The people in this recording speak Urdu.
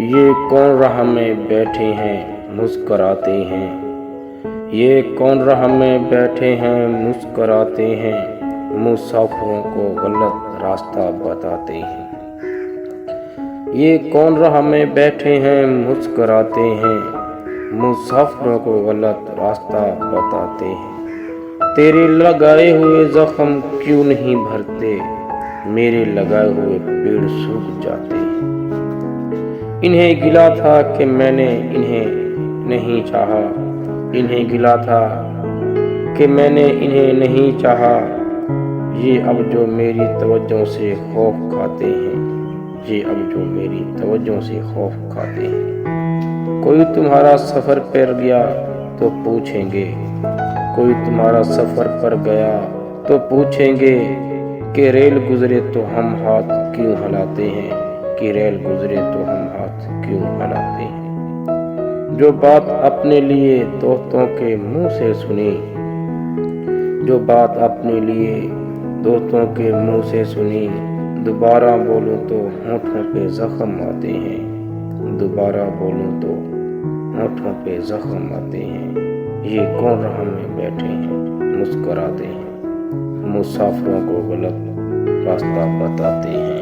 یہ کون راہ میں بیٹھے ہیں مسکراتے ہیں، یہ کون راہ میں بیٹھے ہیں مسکراتے ہیں، مسافروں کو غلط راستہ بتاتے ہیں۔ یہ کون راہ میں بیٹھے ہیں مسکراتے ہیں، مسافروں کو غلط راستہ بتاتے ہیں۔ تیرے لگائے ہوئے زخم کیوں نہیں بھرتے، میرے لگائے ہوئے پیڑ سوکھ جاتے ہیں۔ انہیں گلا تھا کہ میں نے انہیں نہیں چاہا، انہیں گلا تھا کہ میں نے انہیں نہیں چاہا، یہ اب جو میری توجہ سے خوف کھاتے ہیں، یہ اب جو میری توجہ سے خوف کھاتے ہیں۔ کوئی تمہارا سفر پر گیا تو پوچھیں گے، کوئی تمہارا سفر پر گیا تو پوچھیں گے کہ ریل گزرے تو ہم ہاتھ کیوں ہلاتے ہیں، کہ ریل گزرے تو ہم ہاتھ کیوں ہلاتے ہیں۔ جو بات اپنے لیے دوستوں کے منہ سے سنی، جو بات اپنے لیے دوستوں کے منہ سے سنی، دوبارہ بولوں تو ہونٹوں پہ زخم آتے ہیں، دوبارہ بولوں تو ہونٹوں پہ زخم آتے ہیں۔ یہ کون راہ میں بیٹھے ہیں مسکراتے ہیں، مسافروں کو غلط راستہ بتاتے ہیں۔